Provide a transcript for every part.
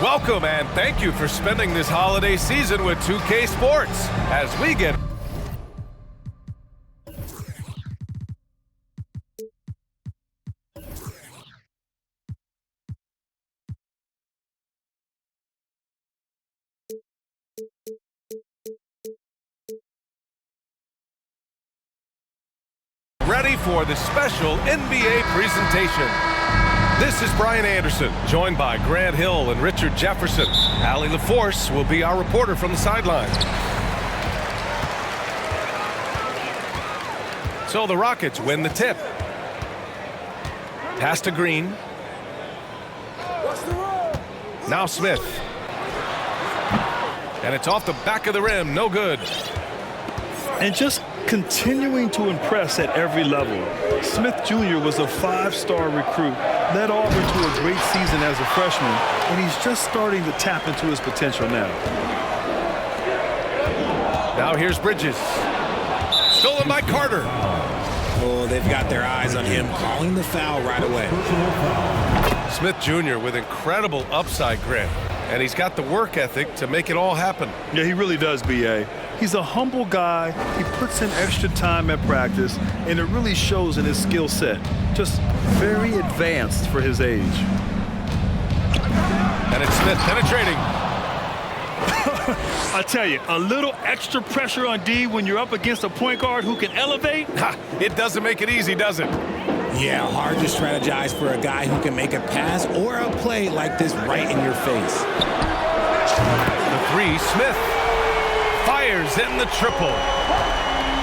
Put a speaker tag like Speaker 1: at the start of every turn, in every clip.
Speaker 1: Welcome and thank you for spending this holiday season with 2K Sports as we get ready for the special NBA presentation. This is Brian Anderson, joined by Grant Hill and Richard Jefferson. Allie LaForce will be our reporter from the sideline. So the Rockets win the tip. Pass to Green. Now Smith. And it's off the back of the rim, no good.
Speaker 2: And just continuing to impress at every level. Smith Jr. was a 5-star recruit, led Auburn to a great season as a freshman, and he's just starting to tap into his potential now.
Speaker 1: Now here's Bridges. Stolen by Carter.
Speaker 3: Oh, they've got their eyes on him, calling the foul right away.
Speaker 1: Smith Jr. with incredible upside, Grant, and he's got the work ethic to make it all happen.
Speaker 2: Yeah, he really does, B.A. He's a humble guy. He puts in extra time at practice, and it really shows in his skill set. Just very advanced for his age.
Speaker 1: And it's Smith penetrating.
Speaker 2: I tell you, a little extra pressure on D when you're up against a point guard who can elevate.
Speaker 1: It doesn't make it easy, does it?
Speaker 3: Yeah, hard to strategize for a guy who can make a pass or a play like this right in your face.
Speaker 1: The three, Smith fires in the triple.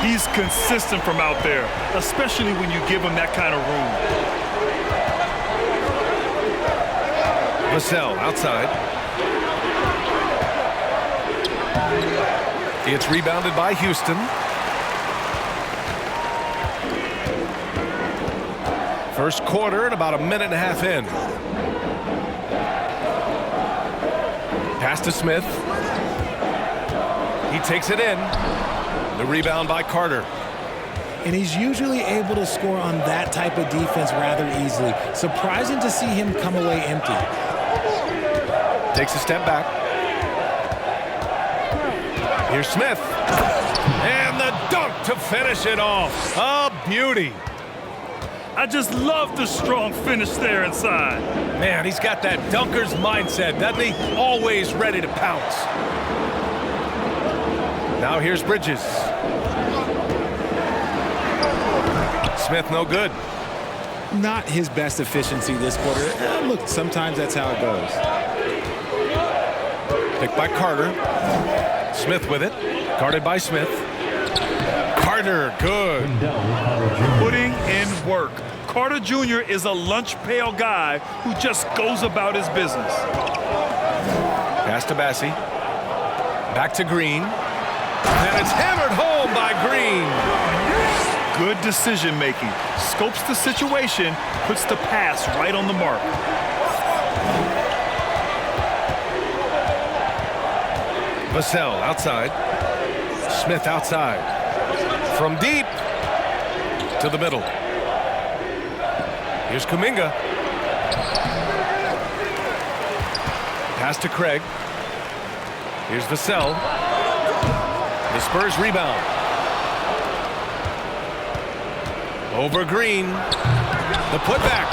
Speaker 2: He's consistent from out there, especially when you give him that kind of room.
Speaker 1: Vassell outside. It's rebounded by Houston. First quarter and about a minute and a half in. Pass to Smith. He takes it in. The rebound by Carter.
Speaker 3: And he's usually able to score on that type of defense rather easily. Surprising to see him come away empty.
Speaker 1: Takes a step back. Here's Smith. And the dunk to finish it off. A beauty.
Speaker 2: I just love the strong finish there inside.
Speaker 1: Man, he's got that dunker's mindset, doesn't he? Always ready to pounce. Now here's Bridges. Smith no good.
Speaker 3: Not his best efficiency this quarter. Look, sometimes that's how it goes.
Speaker 1: Picked by Carter. Smith with it. Guarded by Smith. Carter, good.
Speaker 2: Putting in work. Carter Jr. is a lunch pail guy who just goes about his business.
Speaker 1: Pass to Bassie. Back to Green. And it's hammered home by Green.
Speaker 2: Good decision making. Scopes the situation, puts the pass right on the mark.
Speaker 1: Vassell outside. Smith outside. From deep to the middle. Here's Kuminga. Pass to Craig. Here's Vassell. The Spurs rebound. Over Green. The putback.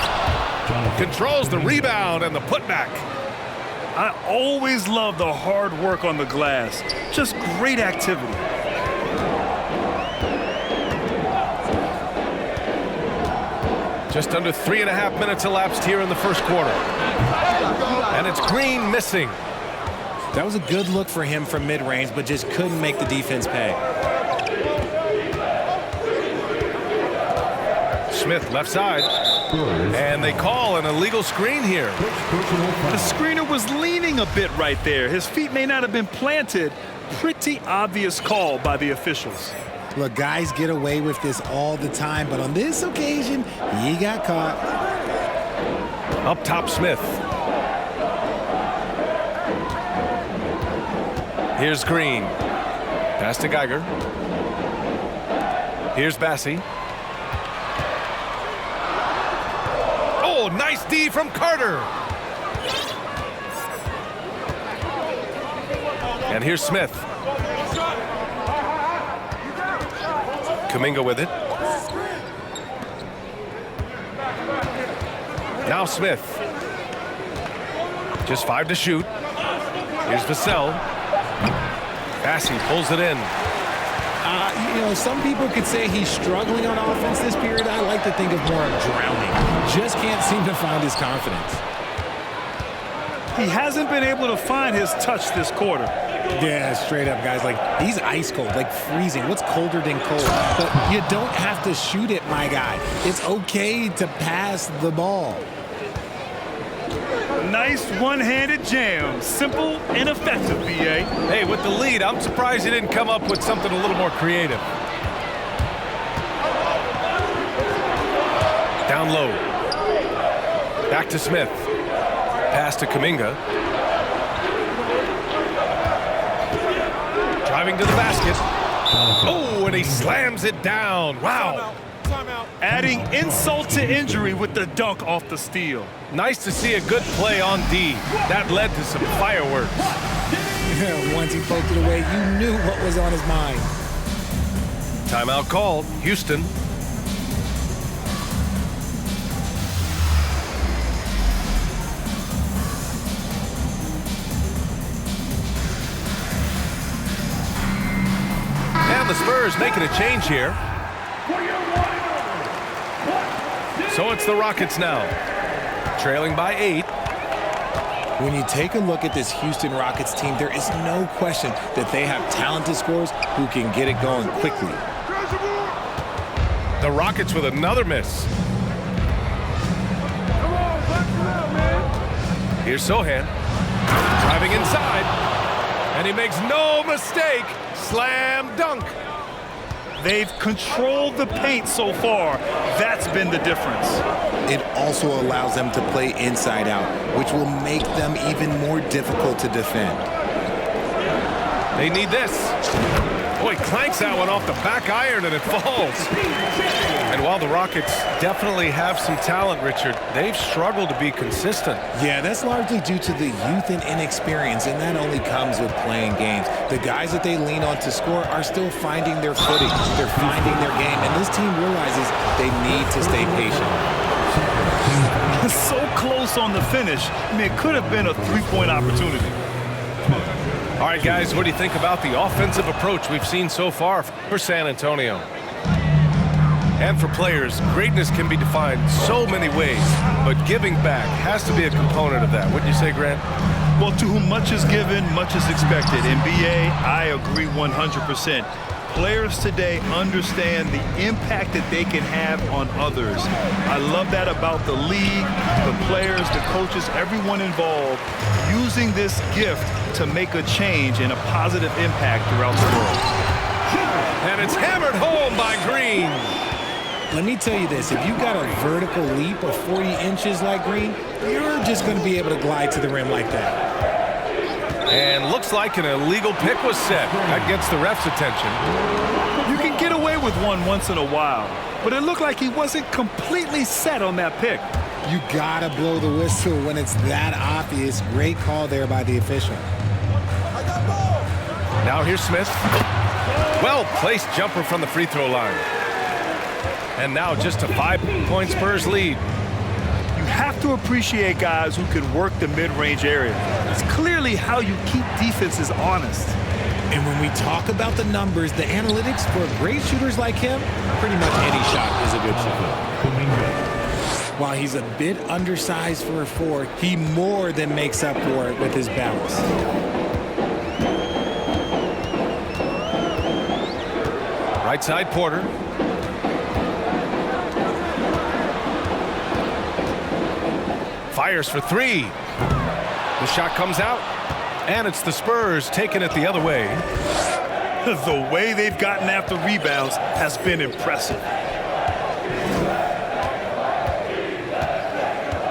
Speaker 1: Controls the rebound and the putback.
Speaker 2: I always love the hard work on the glass. Just great activity.
Speaker 1: Just under 3.5 minutes elapsed here in the first quarter. And it's Green missing.
Speaker 3: That was a good look for him from mid-range, but just couldn't make the defense pay.
Speaker 1: Smith left side. And they call an illegal screen here.
Speaker 2: The screener was leaning a bit right there. His feet may not have been planted. Pretty obvious call by the officials.
Speaker 3: Look, guys get away with this all the time, but on this occasion, he got caught.
Speaker 1: Up top, Smith. Here's Green. Pass to Geiger. Here's Bassie. Oh, nice D from Carter. And here's Smith. Kuminga with it. Now Smith. Just 5 to shoot. Here's Vassell. Passing, pulls it in.
Speaker 3: You know, some people could say he's struggling on offense this period. I like to think of more of drowning. Just can't seem to find his confidence.
Speaker 2: He hasn't been able to find his touch this quarter.
Speaker 3: Yeah, straight up, guys. Like, he's ice cold, like freezing. What's colder than cold? But you don't have to shoot it, my guy. It's okay to pass the ball.
Speaker 2: Nice one-handed jam. Simple and effective, B.A.
Speaker 1: Hey, with the lead, I'm surprised he didn't come up with something a little more creative. Down low. Back to Smith. Pass to Kuminga. Driving to the basket. Oh, and he slams it down. Wow.
Speaker 2: Adding insult to injury with the dunk off the steal.
Speaker 1: Nice to see a good play on D. That led to some fireworks.
Speaker 3: Once he poked it away, you knew what was on his mind.
Speaker 1: Timeout called. Houston. And the Spurs making a change here. So it's the Rockets now, trailing by 8.
Speaker 3: When you take a look at this Houston Rockets team, there is no question that they have talented scorers who can get it going quickly.
Speaker 1: The Rockets with another miss. Here's Sohan, driving inside, and he makes no mistake. Slam dunk.
Speaker 2: They've controlled the paint so far. That's been the difference.
Speaker 3: It also allows them to play inside out, which will make them even more difficult to defend.
Speaker 1: They need this. Boy, clanks that one off the back iron and it falls. And while the Rockets definitely have some talent, Richard, they've struggled to be consistent.
Speaker 3: Yeah, that's largely due to the youth and inexperience, and that only comes with playing games. The guys that they lean on to score are still finding their footing. They're finding their game, and this team realizes they need to stay patient.
Speaker 2: So close on the finish. I mean, it could have been a three-point opportunity.
Speaker 1: All right, guys, what do you think about the offensive approach we've seen so far for San Antonio? And for players, greatness can be defined so many ways, but giving back has to be a component of that. Wouldn't you say, Grant?
Speaker 2: Well, to whom much is given, much is expected. NBA, I agree 100%. Players today understand the impact that they can have on others. I love that about the league, the players, the coaches, everyone involved, using this gift to make a change and a positive impact throughout the world.
Speaker 1: And it's hammered home by Green.
Speaker 3: Let me tell you this, if you got a vertical leap of 40 inches like Green, you're just going to be able to glide to the rim like that.
Speaker 1: And looks like an illegal pick was set. That gets the ref's attention.
Speaker 2: You can get away with one once in a while, but it looked like he wasn't completely set on that pick.
Speaker 3: You got to blow the whistle when it's that obvious. Great call there by the official.
Speaker 1: Now here's Smith. Well-placed jumper from the free throw line. And now just a 5-point Spurs lead.
Speaker 2: You have to appreciate guys who can work the mid-range area. It's clearly how you keep defenses honest.
Speaker 3: And when we talk about the numbers, the analytics for great shooters like him, pretty much any shot is a good shot. While he's a bit undersized for a 4, he more than makes up for it with his bounce.
Speaker 1: Right side, Porter. Fires for 3. The shot comes out, and it's the Spurs taking it the other way.
Speaker 2: The way they've gotten after rebounds has been impressive.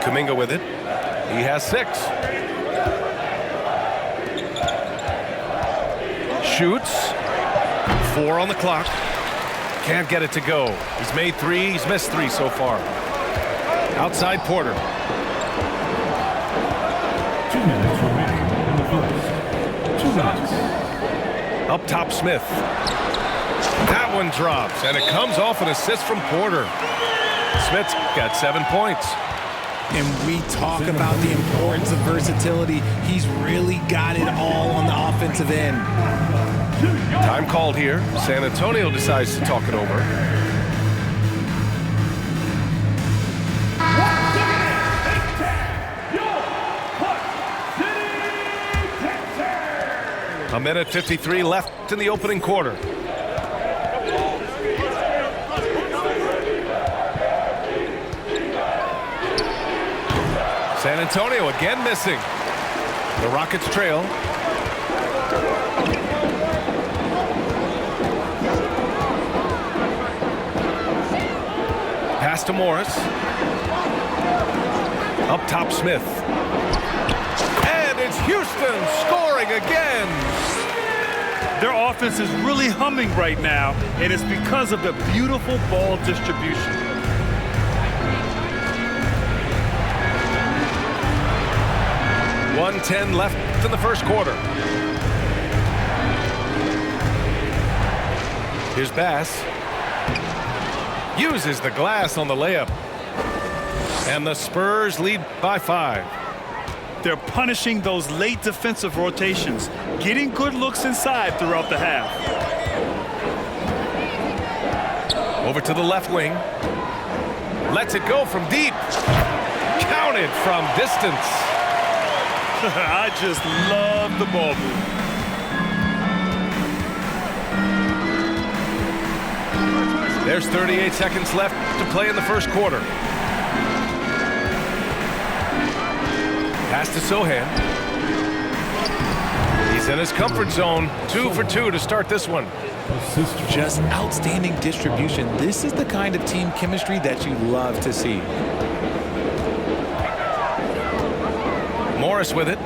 Speaker 1: Kuminga with it. He has 6. Shoots. 4 on the clock. Can't get it to go. He's made 3. He's missed 3 so far. Outside Porter.
Speaker 4: 2 minutes remaining in the first. 2 minutes.
Speaker 1: Up top, Smith. That one drops, and it comes off an assist from Porter. Smith's got 7 points.
Speaker 3: And we talk about the importance of versatility. He's really got it all on the offensive end.
Speaker 1: Time called here. San Antonio decides to talk it over. A minute 53 left in the opening quarter. San Antonio again missing. The Rockets trail. Pass to Morris. Up top, Smith. And it's Houston scoring again.
Speaker 2: Their offense is really humming right now, and it's because of the beautiful ball distribution.
Speaker 1: .110 left in the first quarter. Here's Bass. Uses the glass on the layup. And the Spurs lead by 5.
Speaker 2: They're punishing those late defensive rotations, getting good looks inside throughout the half.
Speaker 1: Over to the left wing. Lets it go from deep. Counted from distance.
Speaker 2: I just love the ball move.
Speaker 1: There's 38 seconds left to play in the first quarter. Pass to Sohan. He's in his comfort zone. 2 for 2 to start this one.
Speaker 3: Just outstanding distribution. This is the kind of team chemistry that you love to see.
Speaker 1: Morris with it.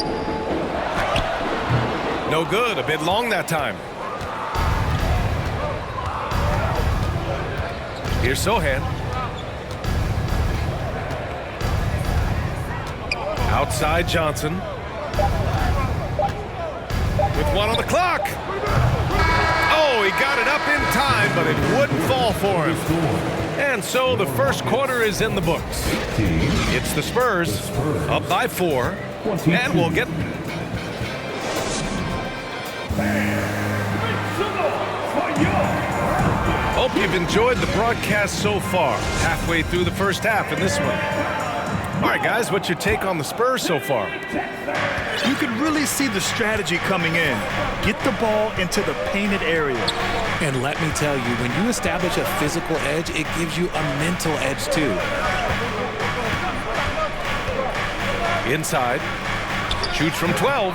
Speaker 1: No good. A bit long that time. Here's Sohan. Outside Johnson. With 1 on the clock. Oh, he got it up in time, but it wouldn't fall for him. And so the first quarter is in the books. It's the Spurs up by 4. And we'll get... Hope you've enjoyed the broadcast so far. Halfway through the first half in this one. All right, guys, what's your take on the Spurs so far?
Speaker 2: You can really see the strategy coming in. Get the ball into the painted area.
Speaker 3: And let me tell you, when you establish a physical edge, it gives you a mental edge too.
Speaker 1: Inside. Shoots from 12.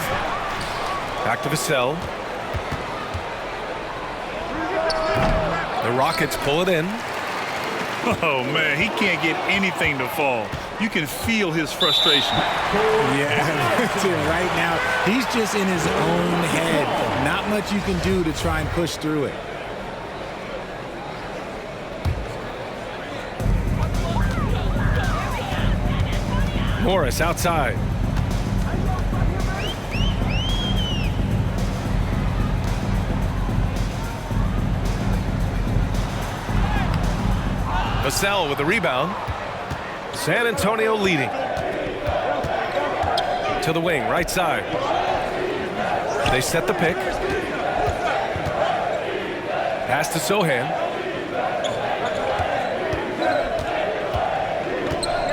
Speaker 1: Back to Vassell. The Rockets pull it in.
Speaker 2: Oh, man, he can't get anything to fall. You can feel his frustration.
Speaker 3: Yeah, right now, he's just in his own head. Not much you can do to try and push through it.
Speaker 1: Morris outside. Vassell with the rebound. San Antonio leading. To the wing, right side. They set the pick. Pass to Sohan.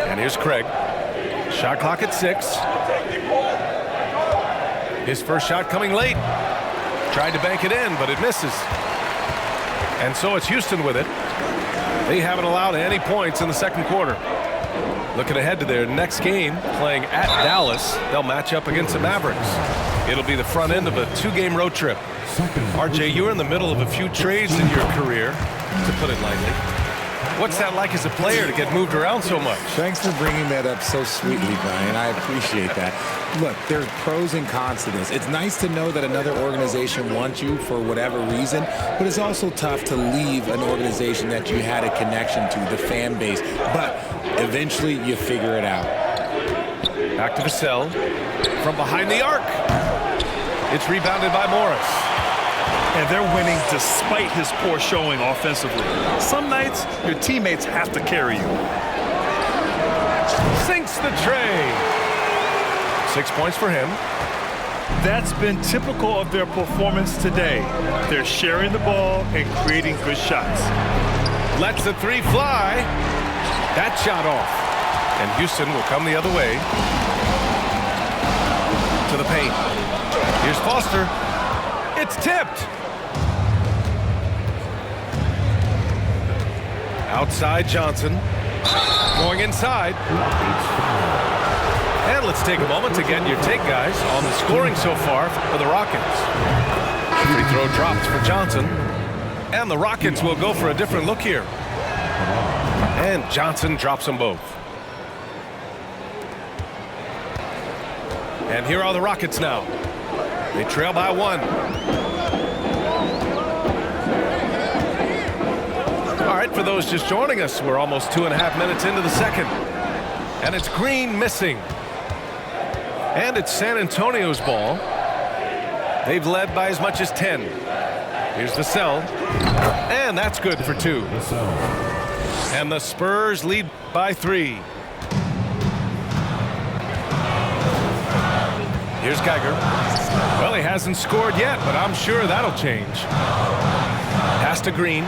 Speaker 1: And here's Craig. Shot clock at 6. His first shot coming late. Tried to bank it in, but it misses. And so it's Houston with it. They haven't allowed any points in the second quarter. Looking ahead to their next game, playing at Dallas. They'll match up against the Mavericks. It'll be the front end of a 2-game road trip. RJ, you're in the middle of a few trades in your career, to put it lightly. What's that like as a player to get moved around so much?
Speaker 3: Thanks for bringing that up so sweetly, Brian. I appreciate that. Look, there's pros and cons to this. It's nice to know that another organization wants you for whatever reason, but it's also tough to leave an organization that you had a connection to, the fan base. But eventually you figure it out.
Speaker 1: Back to Vassell from behind the arc. It's rebounded by Morris.
Speaker 2: And they're winning despite his poor showing offensively. Some nights, your teammates have to carry you.
Speaker 1: Sinks the tray. 6 points for him.
Speaker 2: That's been typical of their performance today. They're sharing the ball and creating good shots.
Speaker 1: Lets the three fly. That shot off. And Houston will come the other way. To the paint. Here's Foster. It's tipped. Outside Johnson. Going inside. And let's take a moment to get your take, guys, on the scoring so far for the Rockets. Free throw dropped for Johnson. And the Rockets will go for a different look here. And Johnson drops them both. And here are the Rockets now. They trail by 1. All right, for those just joining us, we're almost 2.5 minutes into the second. And it's Green missing. And it's San Antonio's ball. They've led by as much as 10. Here's the sell. And that's good for 2. And the Spurs lead by 3. Here's Geiger. Well, he hasn't scored yet, but I'm sure that'll change. Pass to Green.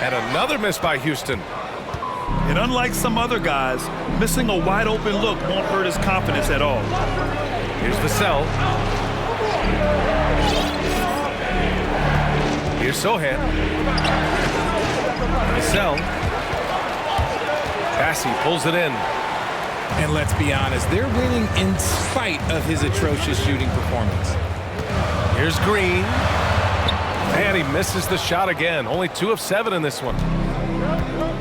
Speaker 1: And another miss by Houston.
Speaker 2: And unlike some other guys, missing a wide open look won't hurt his confidence at all.
Speaker 1: Here's the sell. Here's Sohan. The sell. Passy pulls it in.
Speaker 3: And let's be honest, they're winning in spite of his atrocious shooting performance.
Speaker 1: Here's Green. And he misses the shot again. Only 2 of 7 in this one.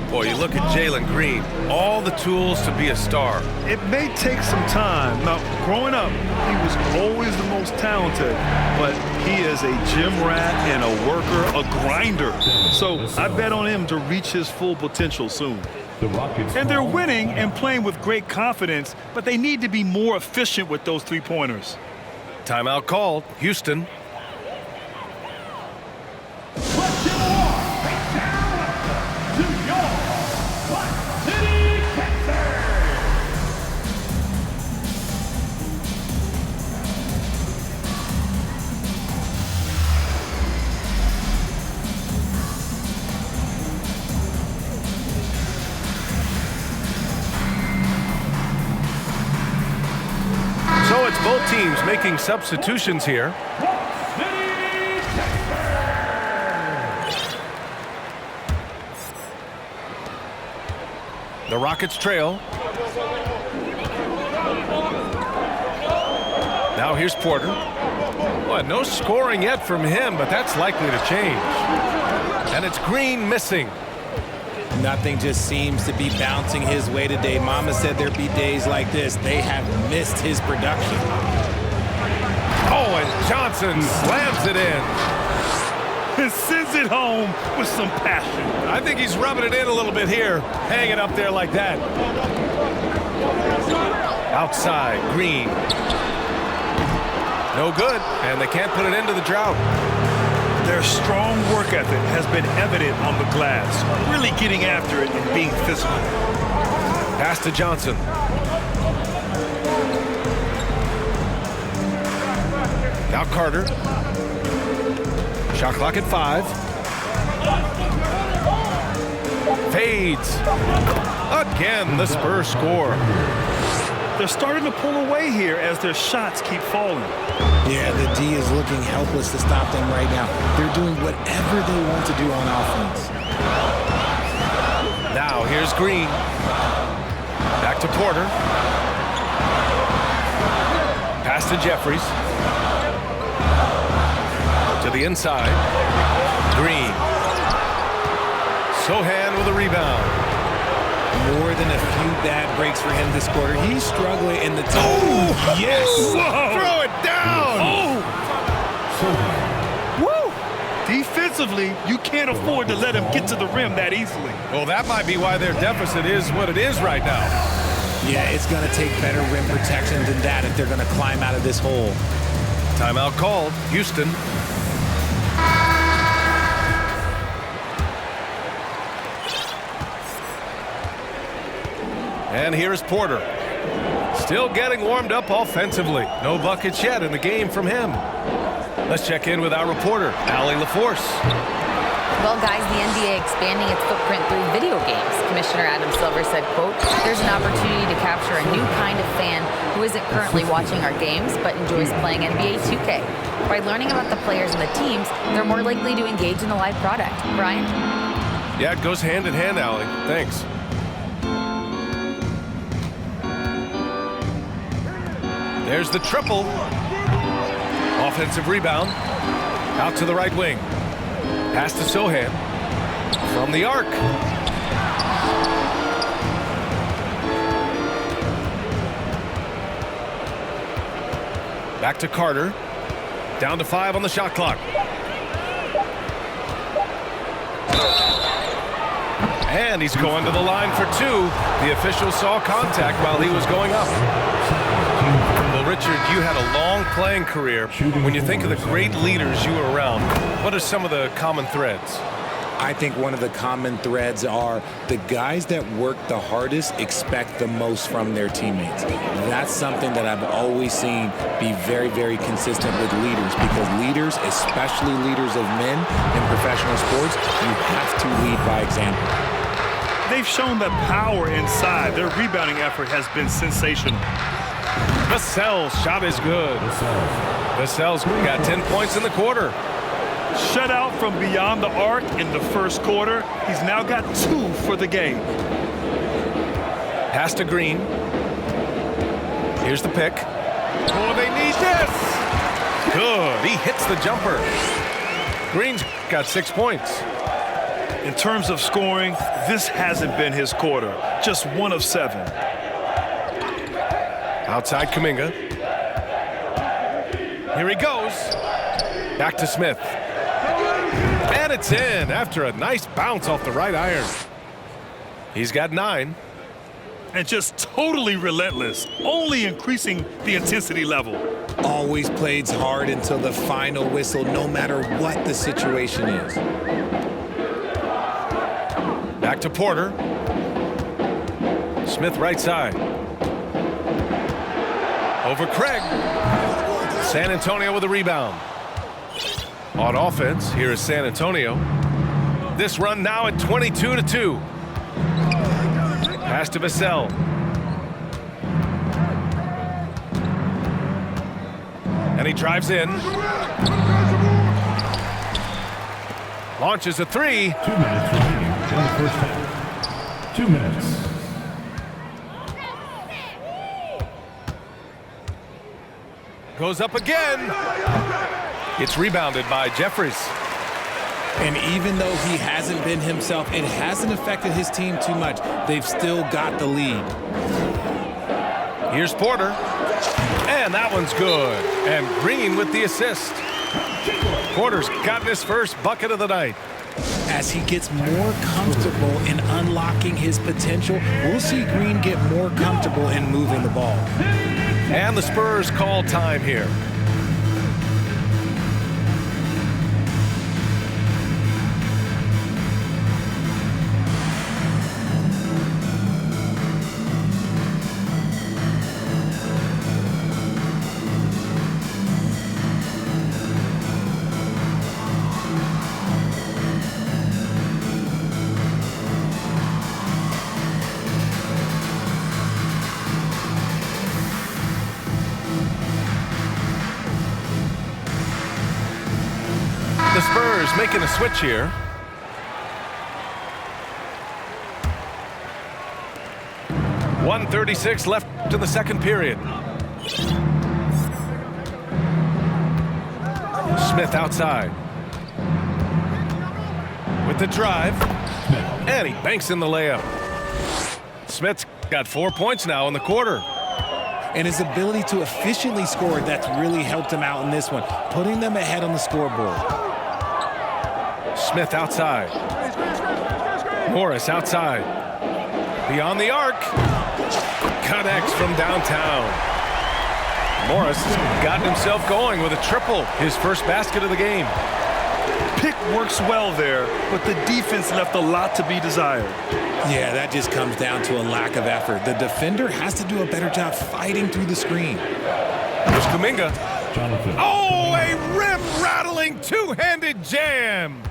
Speaker 1: Boy, you look at Jalen Green. All the tools to be a star.
Speaker 2: It may take some time. Now, growing up, he was always the most talented, but he is a gym rat and a worker, a grinder. So I bet on him to reach his full potential soon. And they're winning and playing with great confidence, but they need to be more efficient with those three-pointers.
Speaker 1: Timeout called. Houston. So it's both teams making substitutions here. The Rockets trail. Now here's Porter. Well, no scoring yet from him, but that's likely to change. And it's Green missing.
Speaker 3: Nothing just seems to be bouncing his way today. Mama said there'd be days like this. They have missed his production.
Speaker 1: Oh, and Johnson slams it in.
Speaker 2: And sends it home with some passion.
Speaker 1: I think he's rubbing it in a little bit here. Hanging up there like that. Outside, Green. No good, and they can't put it into the drought.
Speaker 2: Their strong work ethic has been evident on the glass, really getting after it and being physical.
Speaker 1: Pass to Johnson. Now Carter. Shot clock at 5. Fades. Again, the Spurs score.
Speaker 2: They're starting to pull away here as their shots keep falling.
Speaker 3: Yeah, the D is looking helpless to stop them right now. They're doing whatever they want to do on offense.
Speaker 1: Now here's Green. Back to Porter. Pass to Jeffries. To the inside. Green. Sohan with a rebound.
Speaker 3: More than a few bad breaks for him this quarter. He's struggling in the top.
Speaker 1: Oh, yes!
Speaker 2: Whoa.
Speaker 1: Throw it down!
Speaker 2: Oh! Woo! Defensively, you can't afford to let him get to the rim that easily.
Speaker 1: Well, that might be why their deficit is what it is right now.
Speaker 3: Yeah, it's going to take better rim protection than that if they're going to climb out of this hole.
Speaker 1: Timeout called. Houston. And here's Porter. Still getting warmed up offensively. No buckets yet in the game from him. Let's check in with our reporter, Allie LaForce.
Speaker 4: Well, guys, the NBA expanding its footprint through video games. Commissioner Adam Silver said, quote, "There's an opportunity to capture a new kind of fan who isn't currently watching our games but enjoys playing NBA 2K. By learning about the players and the teams, they're more likely to engage in the live product." Brian?
Speaker 1: Yeah, it goes hand in hand, Allie. Thanks. There's the triple. Offensive rebound. Out to the right wing. Pass to Sohan. From the arc. Back to Carter. Down to 5 on the shot clock. And he's going to the line for 2. The official saw contact while he was going up. Well, Richard, you had a long playing career. When you think of the great leaders you were around, what are some of the common threads?
Speaker 3: I think one of the common threads are the guys that work the hardest expect the most from their teammates. That's something that I've always seen be very, very consistent with leaders, because leaders, especially leaders of men in professional sports, you have to lead by example.
Speaker 2: They've shown that power inside. Their rebounding effort has been sensational.
Speaker 1: Vassell's shot is good. Vassell's got 10 points in the quarter.
Speaker 2: Shutout from beyond the arc in the first quarter. He's now got 2 for the game.
Speaker 1: Pass to Green. Here's the pick. Oh, they need this. Good. He hits the jumper. Green's got 6 points.
Speaker 2: In terms of scoring, this hasn't been his quarter. Just 1 of 7.
Speaker 1: Outside Kuminga. Here he goes. Back to Smith. And it's in after a nice bounce off the right iron. He's got 9.
Speaker 2: And just totally relentless, only increasing the intensity level.
Speaker 3: Always plays hard until the final whistle, no matter what the situation is.
Speaker 1: Back to Porter. Smith right side. Over Craig. San Antonio with a rebound. On offense, here is San Antonio. This run now at 22-2. Pass to Vassell. And he drives in. Launches a 3.
Speaker 5: 2 minutes remaining in the first half. 2 minutes.
Speaker 1: Goes up again. It's rebounded by Jeffries.
Speaker 3: And even though he hasn't been himself, it hasn't affected his team too much. They've still got the lead.
Speaker 1: Here's Porter. And that one's good. And Green with the assist. Porter's gotten his first bucket of the night.
Speaker 3: As he gets more comfortable in unlocking his potential, we'll see Green get more comfortable in moving the ball.
Speaker 1: And the Spurs call time here. The Spurs making a switch here. .136 left to the second period. Smith outside. With the drive. And he banks in the layup. Smith's got 4 points now in the quarter.
Speaker 3: And his ability to efficiently score, that's really helped him out in this one, putting them ahead on the scoreboard.
Speaker 1: Smith outside. Morris outside. Beyond the arc. connects from downtown. Morris has gotten himself going with a triple, his first basket of the game.
Speaker 2: Pick works well there, but the defense left a lot to be desired.
Speaker 3: Yeah, that just comes down to a lack of effort. The defender has to do a better job fighting through the screen.
Speaker 1: Here's Kuminga.
Speaker 5: Jonathan.
Speaker 1: Oh, a rim-rattling two-handed jam.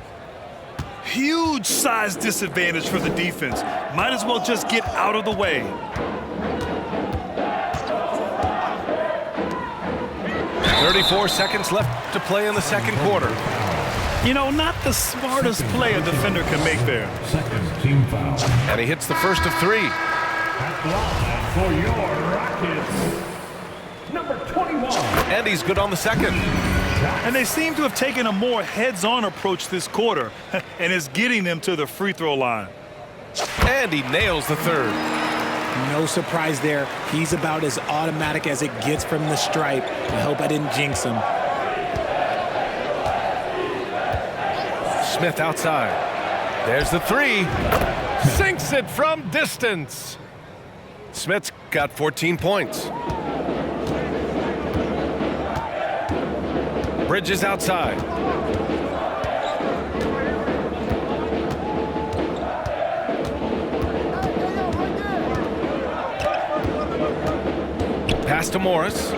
Speaker 2: Huge size disadvantage for the defense. Might as well just get out of the way.
Speaker 1: 34 seconds left to play in the second quarter.
Speaker 2: You know, not the smartest play a defender can make there.
Speaker 5: Second team foul.
Speaker 1: And he hits the first of three.
Speaker 5: At the line for your Rockets, number 21.
Speaker 1: And he's good on the second.
Speaker 2: And they seem to have taken a more heads-on approach this quarter, and it's getting them to the free throw line.
Speaker 1: And he nails the third.
Speaker 3: No surprise there. He's about as automatic as it gets from the stripe. I hope I didn't jinx him.
Speaker 1: Smith outside. There's the three. Sinks it from distance. Smith's got 14 points. Bridges outside. Pass to Morris.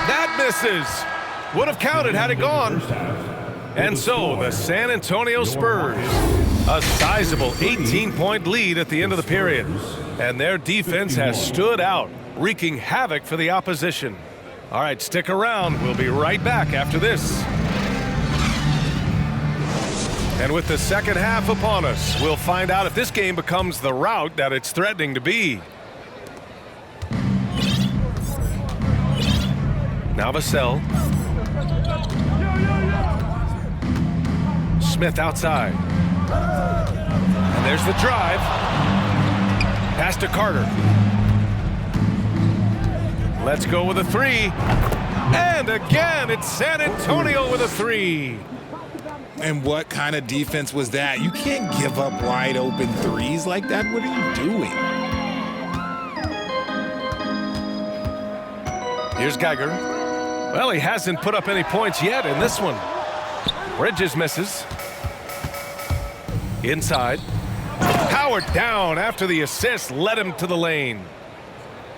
Speaker 1: That misses. Would have counted had it gone. And so the San Antonio Spurs, a sizable 18-point lead at the end of the period. And their defense has stood out, wreaking havoc for the opposition. All right, stick around. We'll be right back after this. And with the second half upon us, we'll find out if this game becomes the rout that it's threatening to be. Now Vassell. Smith outside. And there's the drive. Pass to Carter. Let's go with a three. And again, it's San Antonio with a three.
Speaker 3: And what kind of defense was that? You can't give up wide open threes like that. What are you doing?
Speaker 1: Here's Geiger. Well, he hasn't put up any points yet in this one. Bridges misses. Inside. Howard down after the assist led him to the lane.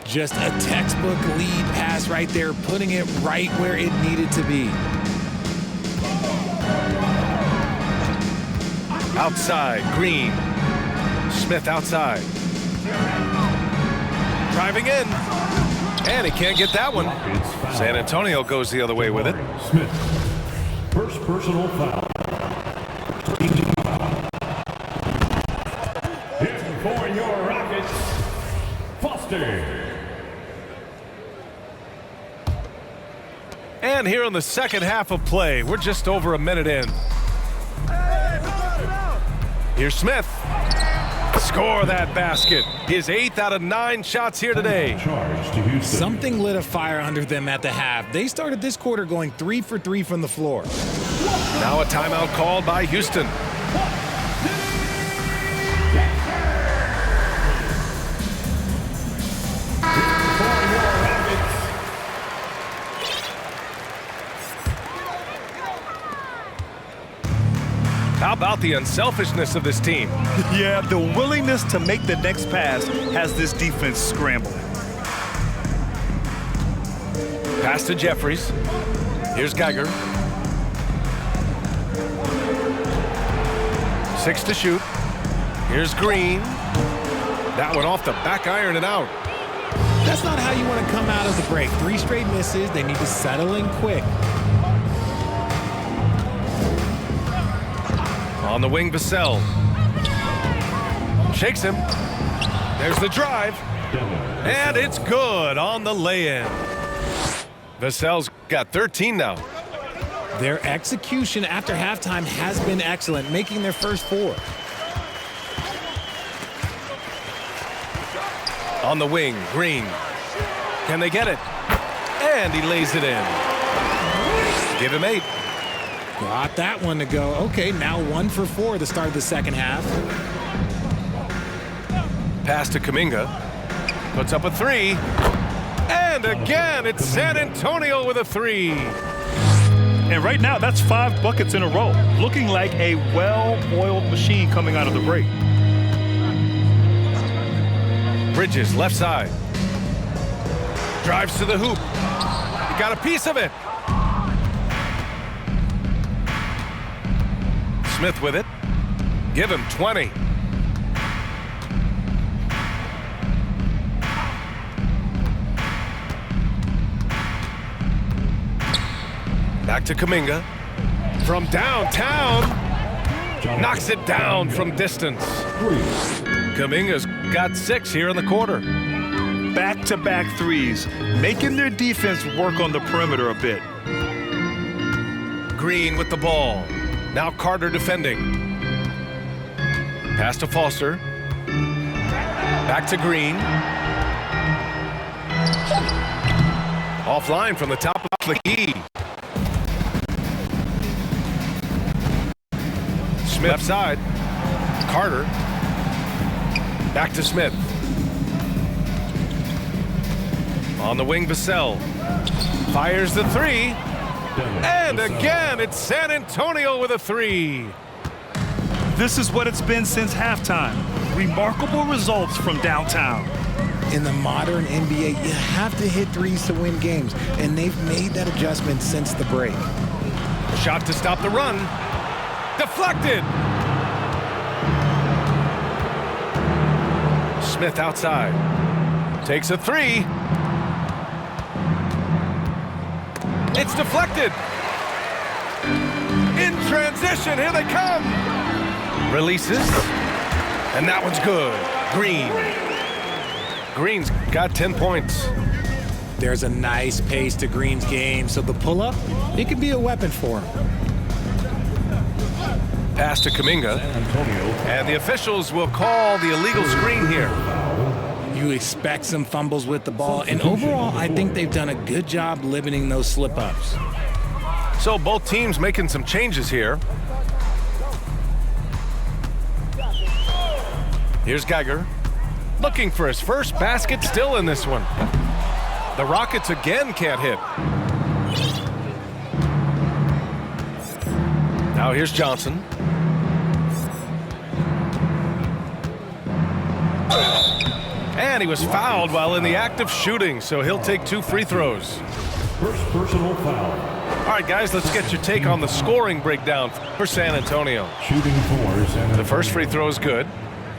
Speaker 3: Just a textbook lead pass right there, putting it right where it needed to be.
Speaker 1: Outside, Green. Smith outside. Driving in. And he can't get that one. San Antonio goes the other way with it.
Speaker 5: Smith, first personal foul. Here for your Rockets, Foster.
Speaker 1: And here in the second half of play, we're just over a minute in. Here's Smith. Score that basket. His 8th out of 9 shots here today.
Speaker 3: Something lit a fire under them at the half. They started this quarter going 3 for 3 from the floor.
Speaker 1: Now a timeout called by Houston. How about the unselfishness of this team?
Speaker 2: Yeah, the willingness to make the next pass has this defense scrambling.
Speaker 1: Pass to Jeffries. Here's Geiger. 6 to shoot. Here's Green. That one off the back iron and out.
Speaker 3: That's not how you want to come out of the break. 3 straight misses. They need to settle in quick.
Speaker 1: On the wing, Vassell. Shakes him. There's the drive. And it's good on the lay-in. Vassell's got 13 now.
Speaker 3: Their execution after halftime has been excellent, making their first 4.
Speaker 1: On the wing, Green. Can they get it? And he lays it in. Give him 8.
Speaker 3: Got that one to go. Okay, now 1 for 4 to start the second half.
Speaker 1: Pass to Kuminga. Puts up a 3. And again, it's San Antonio with a 3.
Speaker 2: And right now, that's 5 buckets in a row. Looking like a well-oiled machine coming out of the break.
Speaker 1: Bridges, left side. Drives to the hoop. He got a piece of it. Smith with it. Give him 20. Back to Kuminga. From downtown. Knocks it down from distance. Kuminga's got 6 here in the quarter.
Speaker 2: Back-to-back threes, making their defense work on the perimeter a bit.
Speaker 1: Green with the ball. Now Carter defending. Pass to Foster. Back to Green. Offline from the top of the key. Smith left side. Carter. Back to Smith. On the wing, Vassell. Fires the 3. And again, it's San Antonio with a 3.
Speaker 2: This is what it's been since halftime. Remarkable results from downtown.
Speaker 3: In the modern NBA, you have to hit threes to win games, and they've made that adjustment since the break.
Speaker 1: Shot to stop the run. Deflected. Smith outside. Takes a 3. It's deflected. In transition, here they come. Releases. And that one's good. Green. Green's got 10 points.
Speaker 3: There's a nice pace to Green's game, so the pull-up, it could be a weapon for him.
Speaker 1: Pass to Kuminga. And the officials will call the illegal screen here.
Speaker 3: You expect some fumbles with the ball, and overall, I think they've done a good job limiting those slip-ups.
Speaker 1: So both teams making some changes here. Here's Geiger. Looking for his first basket still in this one. The Rockets again can't hit. Now here's Johnson. And he was fouled while in the act of shooting, so he'll take 2 free throws.
Speaker 5: First personal foul.
Speaker 1: All right, guys, let's get your take on the scoring breakdown for San Antonio.
Speaker 5: Shooting for San Antonio.
Speaker 1: The first free throw is good.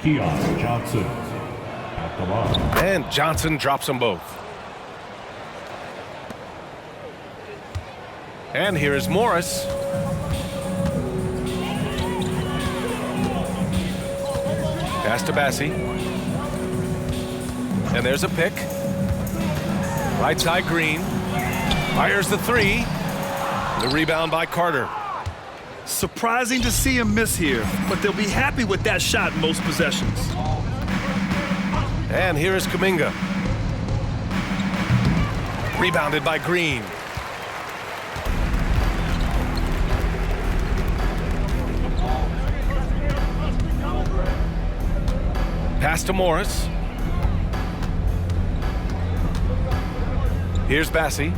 Speaker 5: Keon Johnson at the line.
Speaker 1: And Johnson drops them both. And here is Morris. Pass to Bassi. And there's a pick. Right side, Green. Fires the 3. The rebound by Carter.
Speaker 2: Surprising to see him miss here, but they'll be happy with that shot most possessions.
Speaker 1: And here is Kuminga. Rebounded by Green. Pass to Morris. Here's Bassi.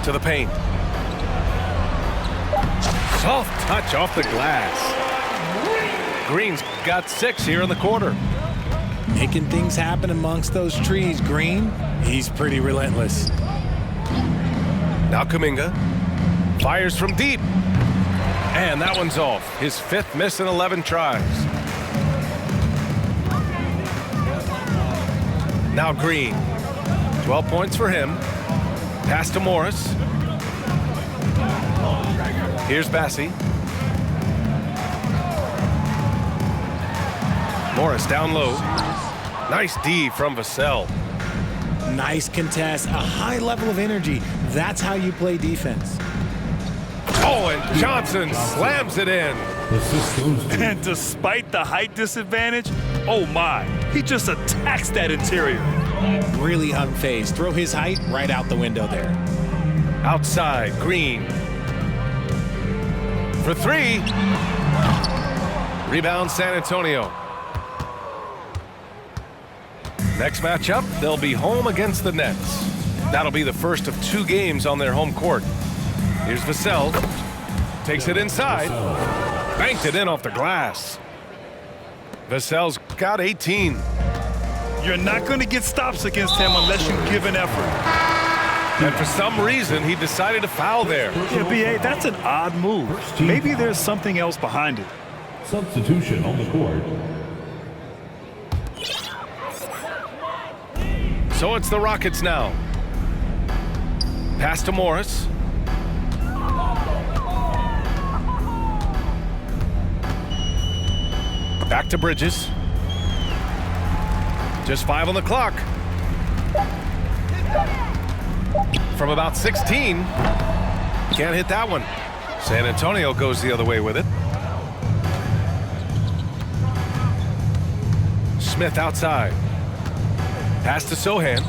Speaker 1: To the paint. Soft touch off the glass. Green's got 6 here in the quarter.
Speaker 3: Making things happen amongst those trees, Green. He's pretty relentless.
Speaker 1: Now Kuminga. Fires from deep. And that one's off. His 5th miss in 11 tries. Now Green. 12 points for him. Pass to Morris. Here's Bassi. Morris down low. Nice D from Vassell.
Speaker 3: Nice contest, a high level of energy. That's how you play defense.
Speaker 1: Oh, and Johnson slams it in.
Speaker 2: And despite the height disadvantage, oh my, he just attacks that interior.
Speaker 3: Really unfazed. Throw his height right out the window there.
Speaker 1: Outside, Green. for three. Rebound San Antonio. Next matchup, they'll be home against the Nets. That'll be the first of 2 games on their home court. Here's Vassell. Takes it inside. Banked it in off the glass. Vassell's got 18.
Speaker 2: You're not going to get stops against him unless you give an effort.
Speaker 1: And for some reason, he decided to foul there.
Speaker 2: Yeah, B.A., that's an odd move. Maybe there's something else behind it.
Speaker 5: Substitution on the court.
Speaker 1: So it's the Rockets now. Pass to Morris. Back to Bridges. Just 5 on the clock. From about 16. Can't hit that one. San Antonio goes the other way with it. Smith outside. Pass to Sohan.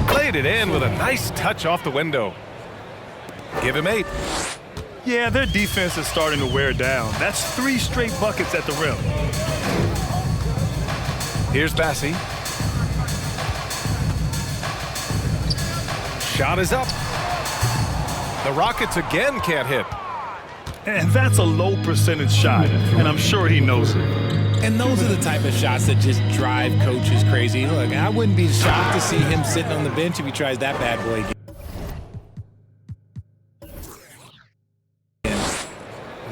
Speaker 1: Played it in with a nice touch off the window. Give him 8.
Speaker 2: Yeah, their defense is starting to wear down. That's 3 straight buckets at the rim.
Speaker 1: Here's Bassi. Shot is up. The Rockets again can't hit.
Speaker 2: And that's a low percentage shot, and I'm sure he knows it.
Speaker 3: And those are the type of shots that just drive coaches crazy. Look, I wouldn't be shocked to see him sitting on the bench if he tries that bad boy again.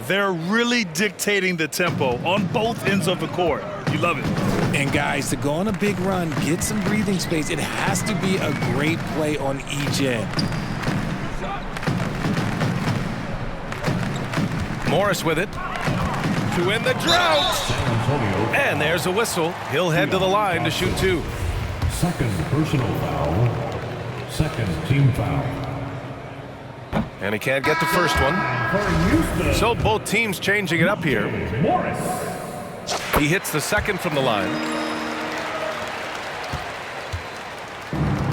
Speaker 2: They're really dictating the tempo on both ends of the court. You love it.
Speaker 3: And guys, to go on a big run, get some breathing space, it has to be a great play on each end.
Speaker 1: Morris with it. To end the drought. And there's a whistle. He'll head to the line to shoot 2.
Speaker 5: Second personal foul. Second team foul.
Speaker 1: And he can't get the first one. So both teams changing it up here.
Speaker 5: Morris.
Speaker 1: He hits the second from the line.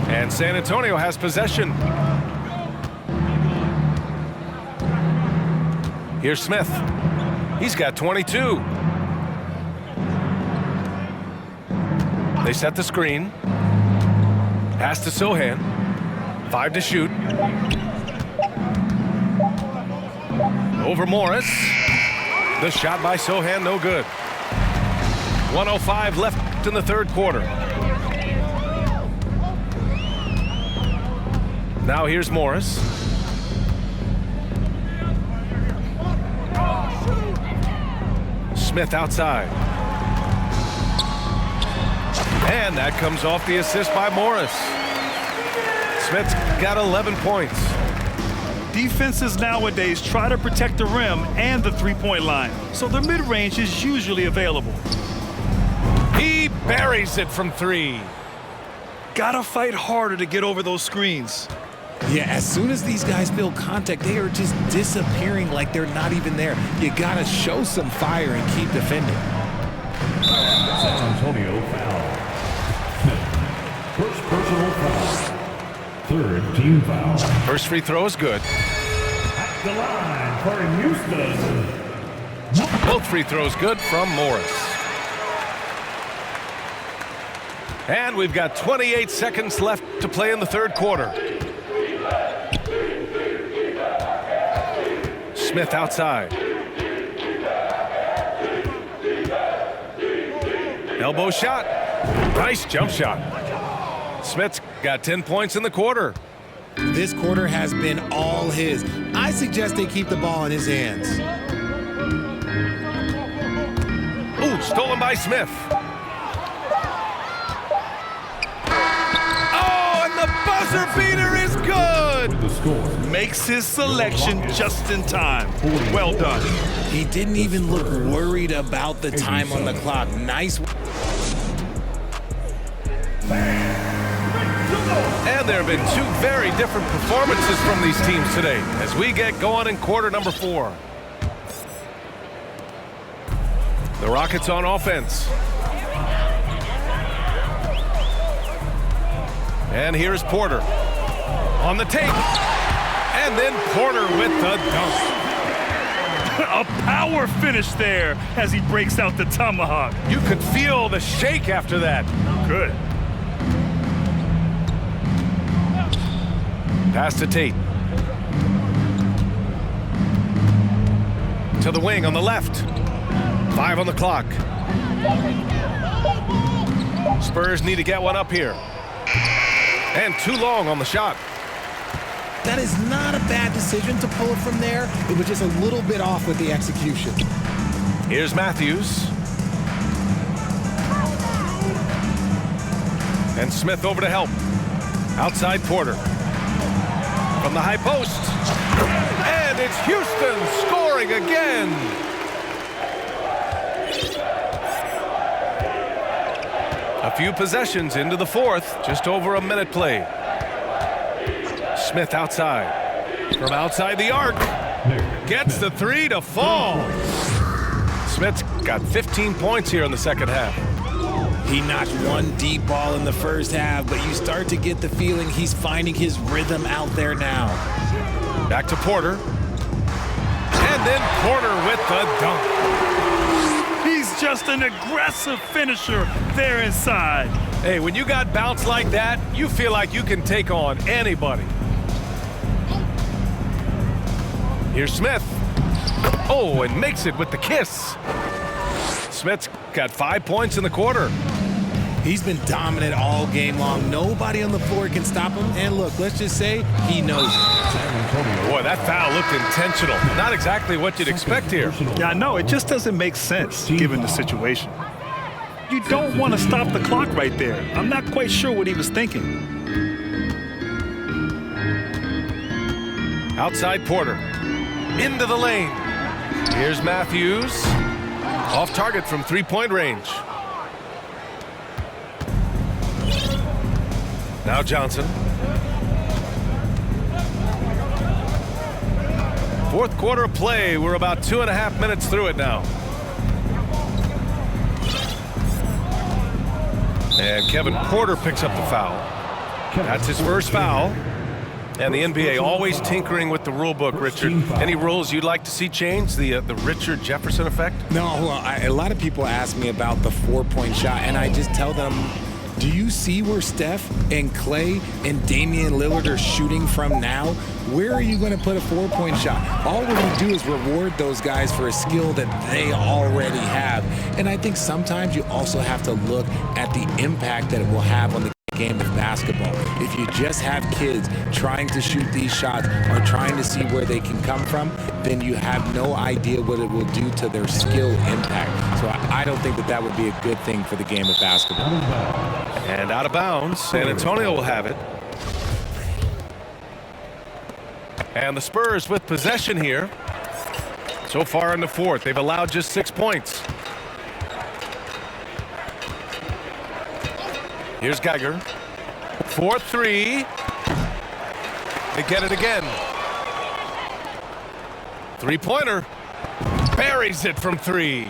Speaker 1: And San Antonio has possession. Here's Smith. He's got 22. They set the screen. Pass to Sohan. 5 to shoot. Over Morris. The shot by Sohan, no good. 1:05 left in the third quarter. Now here's Morris. Smith outside. And that comes off the assist by Morris. Smith's got 11 points.
Speaker 2: Defenses nowadays try to protect the rim and the three-point line, so the mid-range is usually available.
Speaker 1: He buries it from 3.
Speaker 2: Gotta fight harder to get over those screens.
Speaker 3: Yeah, as soon as these guys feel contact, they are just disappearing like they're not even there. You gotta show some fire and keep defending.
Speaker 5: San Antonio foul. First personal foul. Third team foul.
Speaker 1: First free throw is good.
Speaker 5: At the line for Houston.
Speaker 1: Both free throws good from Morris. And we've got 28 seconds left to play in the third quarter. Smith outside. Elbow shot. Nice jump shot. Smith's got 10 points in the quarter.
Speaker 3: This quarter has been all his. I suggest they keep the ball in his hands.
Speaker 1: Ooh, stolen by Smith. Oh, and the buzzer beater is good.
Speaker 5: The score.
Speaker 2: Makes his selection just in time. Well done.
Speaker 3: He didn't even look worried about the time on the clock. Nice.
Speaker 1: And there have been 2 very different performances from these teams today as we get going in quarter number 4. The Rockets on offense. And here's Porter on the tape. And then Porter with the dunk.
Speaker 2: A power finish there as he breaks out the tomahawk.
Speaker 1: You could feel the shake after that.
Speaker 2: Good.
Speaker 1: Pass to Tate. To the wing on the left. 5 on the clock. Spurs need to get one up here. And too long on the shot.
Speaker 3: That is not a bad decision to pull it from there. It was just a little bit off with the execution.
Speaker 1: Here's Matthews. And Smith over to help. Outside Porter. From the high post. And it's Houston scoring again. A few possessions into the fourth. Just over a minute played. Smith outside. From outside the arc. Gets the three to fall. Smith's got 15 points here in the second half.
Speaker 3: He knocked one deep ball in the first half, but you start to get the feeling he's finding his rhythm out there now.
Speaker 1: Back to Porter. And then Porter with the dunk.
Speaker 2: He's just an aggressive finisher there inside.
Speaker 1: Hey, when you got bounce like that, you feel like you can take on anybody. Here's Smith. Oh, and makes it with the kiss. Smith's got 5 points in the quarter.
Speaker 3: He's been dominant all game long. Nobody on the floor can stop him. And look, let's just say he knows it.
Speaker 1: Boy, that foul looked intentional. Not exactly what you'd expect here.
Speaker 2: Yeah, I know. It just doesn't make sense given the situation. You don't want to stop the clock right there. I'm not quite sure what he was thinking.
Speaker 1: Outside Porter. Into the lane. Here's Matthews. Off target from three-point range. Now Johnson. Fourth quarter of play. We're about 2.5 minutes through it now. And Kevin Porter picks up the foul. That's his first foul. And the NBA always tinkering with the rule book, Richard. Any rules you'd like to see changed? The Richard Jefferson effect?
Speaker 3: No, well, a lot of people ask me about the four-point shot, and I just tell them, do you see where Steph and Clay and Damian Lillard are shooting from now? Where are you going to put a four-point shot? All we're going to do is reward those guys for a skill that they already have. And I think sometimes you also have to look at the impact that it will have on the game of basketball. If you just have kids trying to shoot these shots or trying to see where they can come from, then you have no idea what it will do to their skill impact. So I don't think that that would be a good thing for the game of basketball.
Speaker 1: And out of bounds, San Antonio will have it. And the Spurs with possession here. So far in the fourth, they've allowed just 6 points. Here's Geiger. 4-3. They get it again. Three-pointer. Buries it from three.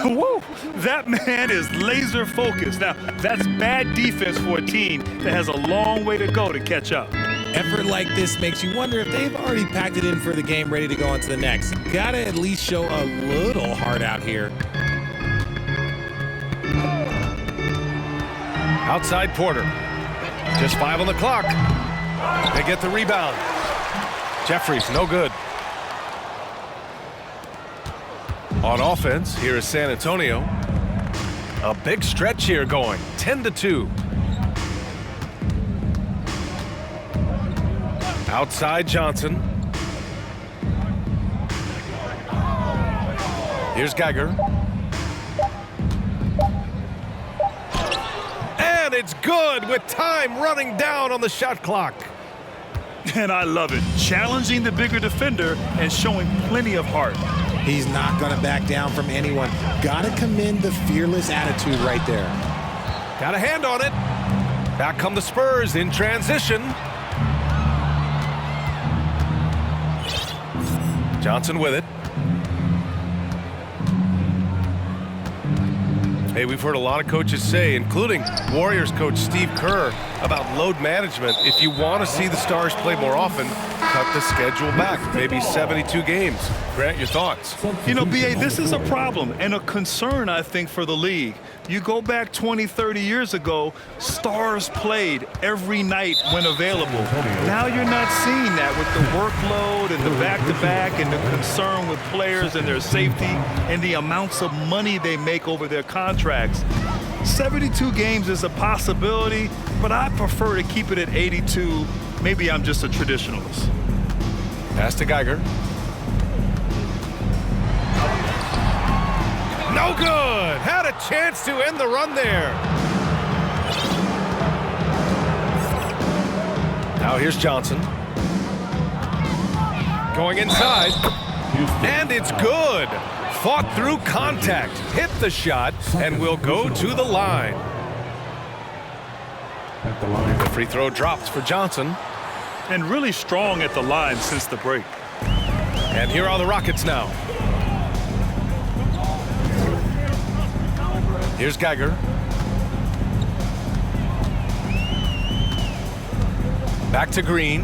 Speaker 2: Woo! That man is laser focused. Now, that's bad defense for a team that has a long way to go to catch up.
Speaker 3: Effort like this makes you wonder if they've already packed it in for the game, ready to go on to the next. Gotta at least show a little heart out here.
Speaker 1: Outside Porter. Just 5 on the clock. They get the rebound. Jeffries, no good. On offense, here is San Antonio. A big stretch here going. 10-2. Outside Johnson. Here's Geiger. And it's good with time running down on the shot clock.
Speaker 2: And I love it. Challenging the bigger defender and showing plenty of heart.
Speaker 3: He's not going to back down from anyone. Got to commend the fearless attitude right there.
Speaker 1: Got a hand on it. Back come the Spurs in transition. Johnson with it. Hey, we've heard a lot of coaches say, including Warriors coach Steve Kerr, about load management. If you want to see the Stars play more often, cut the schedule back, maybe 72 games. Grant, your thoughts?
Speaker 2: You know, B.A., this is a problem and a concern, I think, for the league. You go back 20, 30 years ago, stars played every night when available. Now you're not seeing that with the workload and the back-to-back and the concern with players and their safety and the amounts of money they make over their contracts. 72 games is a possibility, but I prefer to keep it at 82. Maybe I'm just a traditionalist.
Speaker 1: Pass to Geiger. No good. Had a chance to end the run there. Now here's Johnson. Going inside. And it's good. Fought through contact, hit the shot, and will go to the line. The free throw drops for Johnson.
Speaker 2: And really strong at the line since the break.
Speaker 1: And here are the Rockets now. Here's Geiger. Back to Green.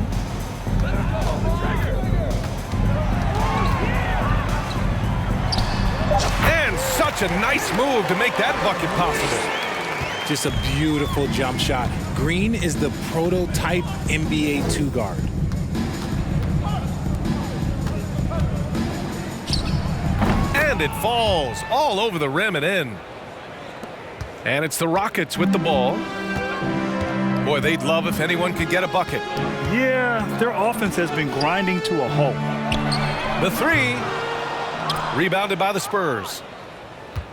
Speaker 1: And such a nice move to make that bucket possible.
Speaker 3: Just a beautiful jump shot. Green is the prototype NBA two-guard.
Speaker 1: And it falls all over the rim and in. And it's the Rockets with the ball. Boy, they'd love if anyone could get a bucket.
Speaker 2: Yeah, their offense has been grinding to a halt.
Speaker 1: The three, rebounded by the Spurs.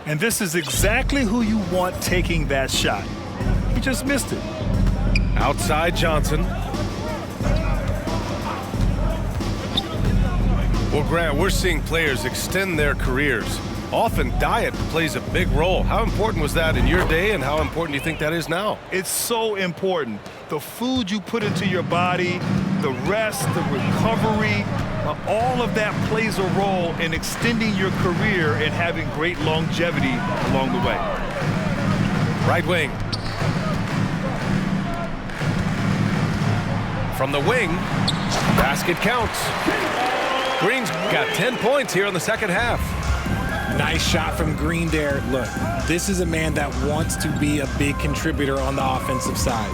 Speaker 2: And this is exactly who you want taking that shot. He just missed it.
Speaker 1: Outside Johnson. Well, Grant, we're seeing players extend their careers. Often diet plays a big role. How important was that in your day, and how important do you think that is now?
Speaker 2: It's so important. The food you put into your body, the rest, the recovery, all of that plays a role in extending your career and having great longevity along the way.
Speaker 1: Right wing. From the wing, basket counts. Green's got 10 points here in the second half.
Speaker 3: Nice shot from Green there. Look, this is a man that wants to be a big contributor on the offensive side.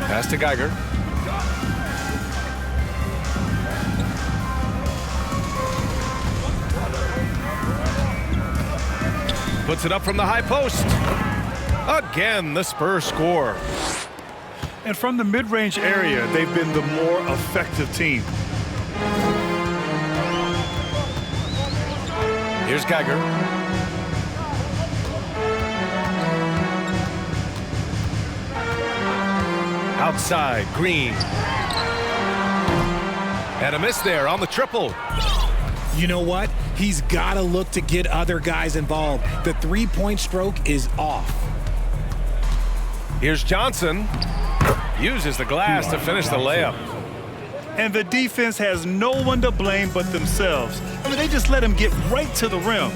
Speaker 1: Pass to Geiger. Puts it up from the high post. Again, the Spurs score.
Speaker 2: And from the mid-range area, they've been the more effective team.
Speaker 1: Here's Geiger. Outside, Green. And a miss there on the triple.
Speaker 3: You know what? He's got to look to get other guys involved. The three-point stroke is off.
Speaker 1: Here's Johnson. Uses the glass to finish the layup.
Speaker 2: And the defense has no one to blame but themselves. I mean, they just let him get right to the rim.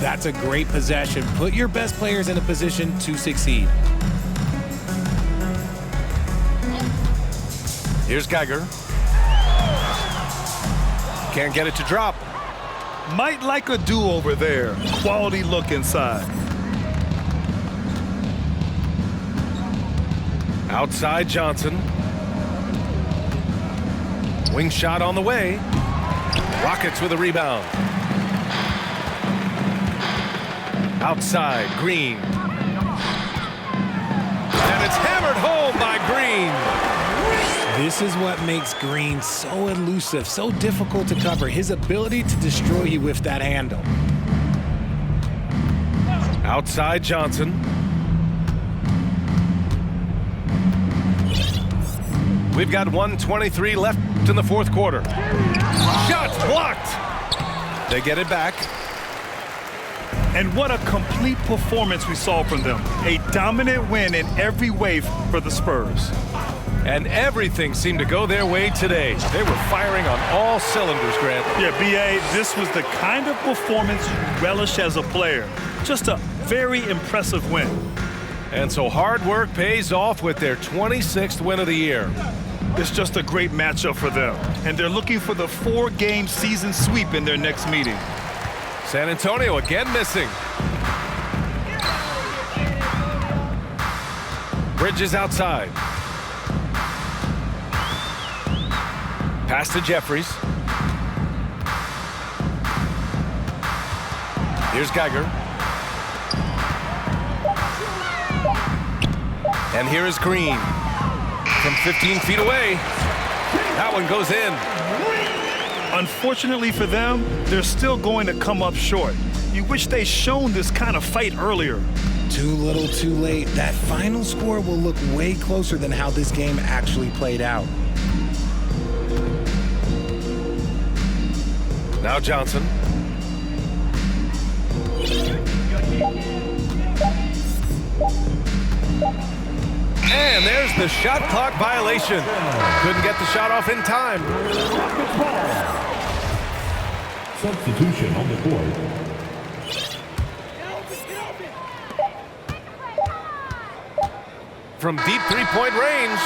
Speaker 3: That's a great possession. Put your best players in a position to succeed.
Speaker 1: Here's Geiger. Can't get it to drop.
Speaker 2: Might like a do-over there. Quality look inside.
Speaker 1: Outside Johnson. Wing shot on the way. Rockets with a rebound. Outside, Green. And it's hammered home by Green.
Speaker 3: This is what makes Green so elusive, so difficult to cover. His ability to destroy you with that handle.
Speaker 1: Outside Johnson. We've got 1:23 left in the fourth quarter. Shots blocked. They get it back.
Speaker 2: And what a complete performance we saw from them. A dominant win in every way for the Spurs.
Speaker 1: And everything seemed to go their way today. They were firing on all cylinders, Grant.
Speaker 2: Yeah, B.A., this was the kind of performance you relish as a player. Just a very impressive win.
Speaker 1: And so hard work pays off with their 26th win of the year.
Speaker 2: It's just a great matchup for them, and they're looking for the 4-game season sweep in their next meeting.
Speaker 1: San Antonio again missing. Bridges outside. Pass to Jeffries. Here's Geiger. And here is Green. From 15 feet away. That one goes in.
Speaker 2: Unfortunately for them, they're still going to come up short. You wish they'd shown this kind of fight earlier.
Speaker 3: Too little, too late. That final score will look way closer than how this game actually played out.
Speaker 1: Now Johnson. And there's the shot clock violation. Couldn't get the shot off in time.
Speaker 5: Rockets ball. Substitution on the court.
Speaker 1: From deep three-point range.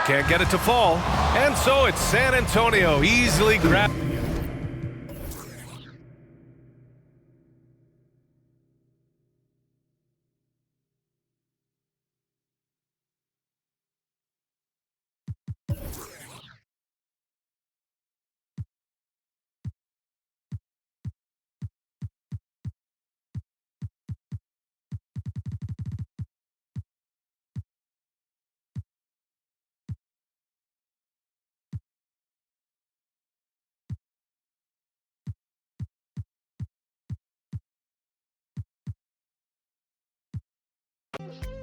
Speaker 1: Can't get it to fall. And so it's San Antonio easily grabbed.
Speaker 6: You